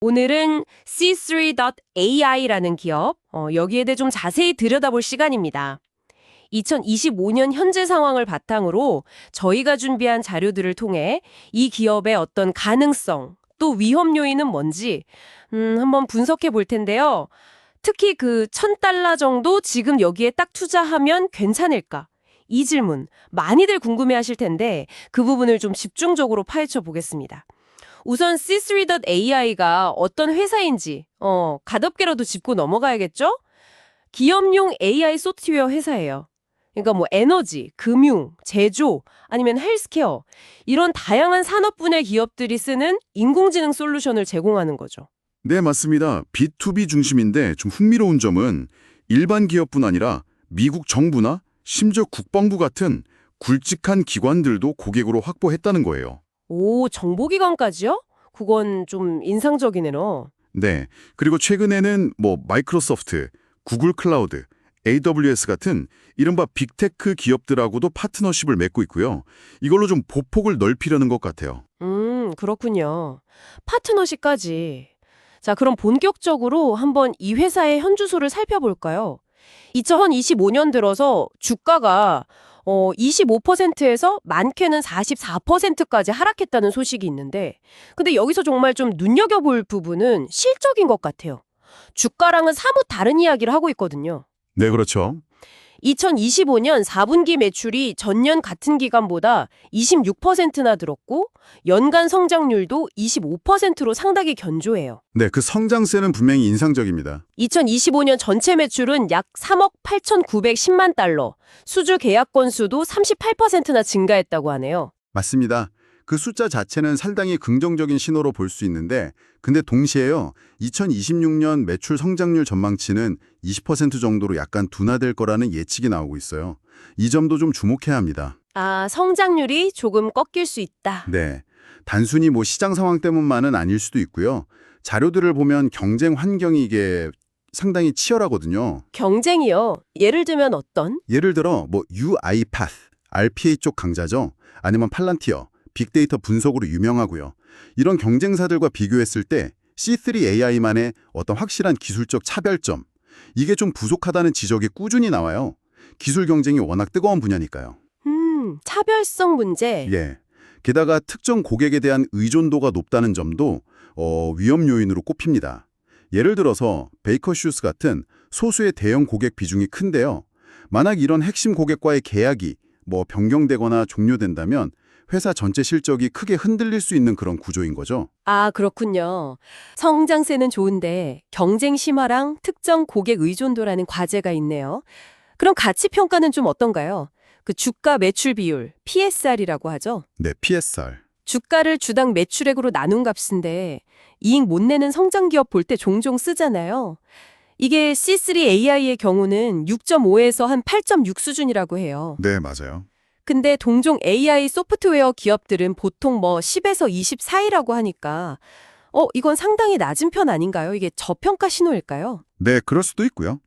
오늘은 C3.ai라는 기업, 여기에 대해 좀 자세히 들여다볼 시간입니다. 2025년 현재 상황을 바탕으로 저희가 준비한 자료들을 통해 이 기업의 어떤 가능성, 또 위험 요인은 뭔지 한번 분석해 볼 텐데요. 특히 그 1,000달러 정도 지금 여기에 딱 투자하면 괜찮을까? 이 질문 많이들 궁금해하실 텐데 그 부분을 좀 집중적으로 파헤쳐 보겠습니다. 우선 C3.ai가 어떤 회사인지 가볍게라도 짚고 넘어가야겠죠? 기업용 AI 소프트웨어 회사예요. 그러니까 뭐 에너지, 금융, 제조, 아니면 헬스케어 이런 다양한 산업 분야 기업들이 쓰는 인공지능 솔루션을 제공하는 거죠. 네, 맞습니다. B2B 중심인데 좀 흥미로운 점은 일반 기업뿐 아니라 미국 정부나 심지어 국방부 같은 굵직한 기관들도 고객으로 확보했다는 거예요. 오, 정보기관까지요? 그건 좀 인상적이네요. 네, 그리고 최근에는 뭐 마이크로소프트, 구글 클라우드, AWS 같은 이른바 빅테크 기업들하고도 파트너십을 맺고 있고요. 이걸로 좀 보폭을 넓히려는 것 같아요. 그렇군요. 파트너십까지. 자, 그럼 본격적으로 한번 이 회사의 현주소를 살펴볼까요? 2025년 들어서 주가가 25%에서 많게는 44%까지 하락했다는 소식이 있는데 근데 여기서 정말 좀 눈여겨볼 부분은 실적인 것 같아요. 주가랑은 사뭇 다른 이야기를 하고 있거든요. 네, 그렇죠. 2025년 4분기 매출이 전년 같은 기간보다 26%나 늘었고 연간 성장률도 25%로 상당히 견조해요. 네, 그 성장세는 분명히 인상적입니다. 2025년 전체 매출은 약 3억 8,910만 달러, 수주 계약 건수도 38%나 증가했다고 하네요. 맞습니다. 그 숫자 자체는 상당히 긍정적인 신호로 볼 수 있는데 근데 동시에요. 2026년 매출 성장률 전망치는 20% 정도로 약간 둔화될 거라는 예측이 나오고 있어요. 이 점도 좀 주목해야 합니다. 아, 성장률이 조금 꺾일 수 있다. 네. 단순히 뭐 시장 상황 때문만은 아닐 수도 있고요. 자료들을 보면 경쟁 환경이 이게 상당히 치열하거든요. 경쟁이요. 예를 들면 어떤? 예를 들어 뭐 UiPath, RPA 쪽 강자죠. 아니면 팔란티어, 빅데이터 분석으로 유명하고요. 이런 경쟁사들과 비교했을 때 C3AI만의 어떤 확실한 기술적 차별점, 이게 좀 부족하다는 지적이 꾸준히 나와요. 기술 경쟁이 워낙 뜨거운 분야니까요. 차별성 문제. 예. 게다가 특정 고객에 대한 의존도가 높다는 점도 위험 요인으로 꼽힙니다. 예를 들어서 베이커슈스 같은 소수의 대형 고객 비중이 큰데요. 만약 이런 핵심 고객과의 계약이 변경되거나 종료된다면 회사 전체 실적이 크게 흔들릴 수 있는 그런 구조인 거죠. 아, 그렇군요. 성장세는 좋은데 경쟁 심화랑 특정 고객 의존도라는 과제가 있네요. 그럼 가치 평가는 좀 어떤가요? 그 주가 매출 비율, PSR이라고 하죠. 네, PSR. 주가를 주당 매출액으로 나눈 값인데 이익 못 내는 성장 기업 볼 때 종종 쓰잖아요. 이게 C3AI의 경우는 6.5에서 한 8.6 수준이라고 해요. 네, 맞아요. 근데 동종 AI 소프트웨어 기업들은 보통 10에서 20 사이라고 하니까 이건 상당히 낮은 편 아닌가요? 이게 저평가 신호일까요? 네, 그럴 수도 있고요.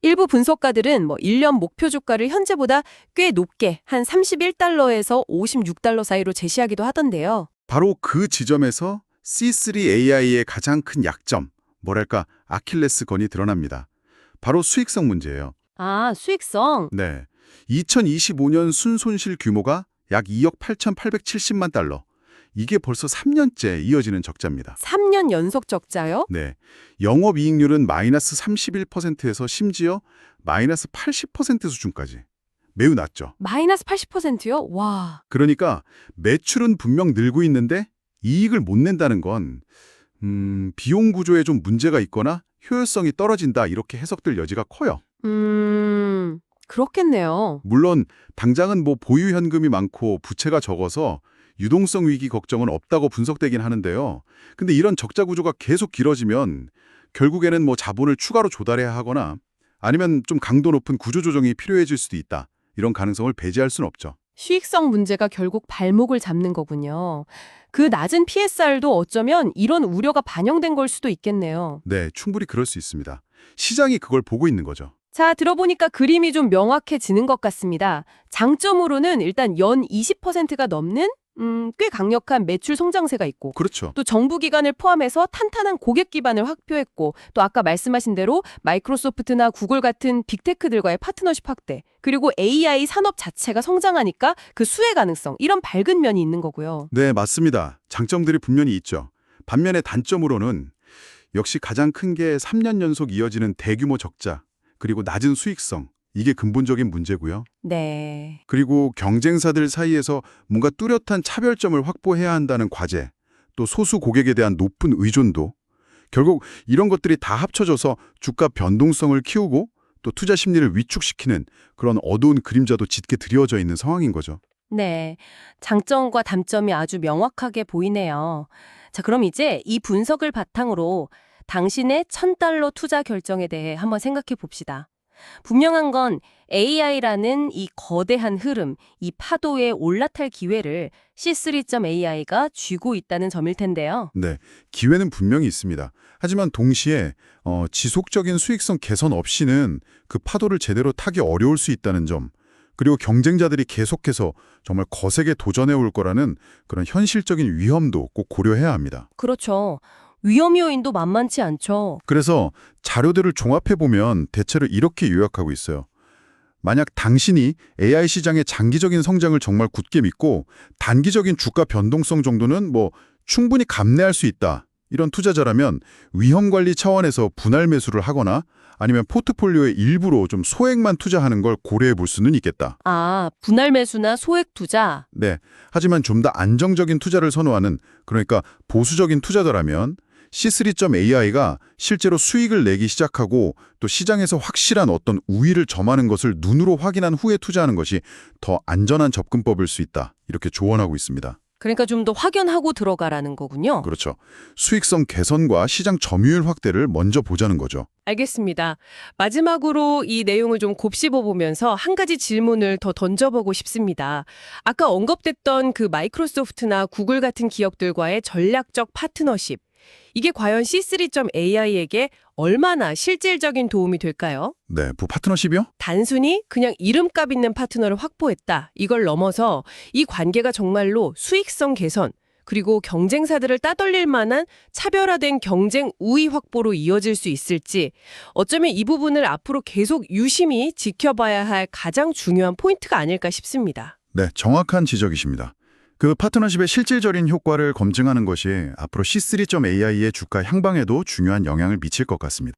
일부 분석가들은 1년 목표 주가를 현재보다 꽤 높게 한 31달러에서 56달러 사이로 제시하기도 하던데요. 바로 그 지점에서 C3AI의 가장 큰 약점, 아킬레스건이 드러납니다. 바로 수익성 문제예요. 아, 수익성. 네. 2025년 순손실 규모가 약 2억 8,870만 달러. 이게 벌써 3년째 이어지는 적자입니다. 3년 연속 적자요? 네. 영업이익률은 마이너스 31%에서 심지어 마이너스 80% 수준까지. 매우 낮죠. 마이너스 80%요? 와. 그러니까 매출은 분명 늘고 있는데 이익을 못 낸다는 건 비용 구조에 좀 문제가 있거나 효율성이 떨어진다 이렇게 해석될 여지가 커요. 그렇겠네요. 물론 당장은 보유 현금이 많고 부채가 적어서 유동성 위기 걱정은 없다고 분석되긴 하는데요. 근데 이런 적자 구조가 계속 길어지면 결국에는 자본을 추가로 조달해야 하거나 아니면 좀 강도 높은 구조 조정이 필요해질 수도 있다. 이런 가능성을 배제할 수는 없죠. 수익성 문제가 결국 발목을 잡는 거군요. 그 낮은 PSR도 어쩌면 이런 우려가 반영된 걸 수도 있겠네요. 네, 충분히 그럴 수 있습니다. 시장이 그걸 보고 있는 거죠. 자, 들어보니까 그림이 좀 명확해지는 것 같습니다. 장점으로는 일단 연 20%가 넘는 꽤 강력한 매출 성장세가 있고 그렇죠. 또 정부 기관을 포함해서 탄탄한 고객 기반을 확보했고 또 아까 말씀하신 대로 마이크로소프트나 구글 같은 빅테크들과의 파트너십 확대 그리고 AI 산업 자체가 성장하니까 그 수혜 가능성 이런 밝은 면이 있는 거고요. 네, 맞습니다. 장점들이 분명히 있죠. 반면에 단점으로는 역시 가장 큰 게 3년 연속 이어지는 대규모 적자, 그리고 낮은 수익성, 이게 근본적인 문제고요. 네. 그리고 경쟁사들 사이에서 뭔가 뚜렷한 차별점을 확보해야 한다는 과제, 또 소수 고객에 대한 높은 의존도, 결국 이런 것들이 다 합쳐져서 주가 변동성을 키우고 또 투자 심리를 위축시키는 그런 어두운 그림자도 짙게 드리워져 있는 상황인 거죠. 네. 장점과 단점이 아주 명확하게 보이네요. 자, 그럼 이제 이 분석을 바탕으로 당신의 $1,000 투자 결정에 대해 한번 생각해 봅시다. 분명한 건 AI라는 이 거대한 흐름, 이 파도에 올라탈 기회를 C3.AI가 쥐고 있다는 점일 텐데요. 네, 기회는 분명히 있습니다. 하지만 동시에 지속적인 수익성 개선 없이는 그 파도를 제대로 타기 어려울 수 있다는 점, 그리고 경쟁자들이 계속해서 정말 거세게 도전해 올 거라는 그런 현실적인 위험도 꼭 고려해야 합니다. 그렇죠. 위험 요인도 만만치 않죠. 그래서 자료들을 종합해보면 대체로 이렇게 요약하고 있어요. 만약 당신이 AI 시장의 장기적인 성장을 정말 굳게 믿고 단기적인 주가 변동성 정도는 충분히 감내할 수 있다. 이런 투자자라면 위험 관리 차원에서 분할 매수를 하거나 아니면 포트폴리오의 일부로 좀 소액만 투자하는 걸 고려해 볼 수는 있겠다. 아, 분할 매수나 소액 투자. 네. 하지만 좀 더 안정적인 투자를 선호하는, 그러니까 보수적인 투자자라면 C3.AI가 실제로 수익을 내기 시작하고 또 시장에서 확실한 어떤 우위를 점하는 것을 눈으로 확인한 후에 투자하는 것이 더 안전한 접근법일 수 있다. 이렇게 조언하고 있습니다. 그러니까 좀 더 확연하고 들어가라는 거군요. 그렇죠. 수익성 개선과 시장 점유율 확대를 먼저 보자는 거죠. 알겠습니다. 마지막으로 이 내용을 좀 곱씹어 보면서 한 가지 질문을 더 던져보고 싶습니다. 아까 언급됐던 그 마이크로소프트나 구글 같은 기업들과의 전략적 파트너십. 이게 과연 C3.AI에게 얼마나 실질적인 도움이 될까요? 네, 파트너십이요? 단순히 그냥 이름값 있는 파트너를 확보했다. 이걸 넘어서 이 관계가 정말로 수익성 개선, 그리고 경쟁사들을 따돌릴 만한 차별화된 경쟁 우위 확보로 이어질 수 있을지 어쩌면 이 부분을 앞으로 계속 유심히 지켜봐야 할 가장 중요한 포인트가 아닐까 싶습니다. 네, 정확한 지적이십니다. 그 파트너십의 실질적인 효과를 검증하는 것이 앞으로 C3.AI의 주가 향방에도 중요한 영향을 미칠 것 같습니다.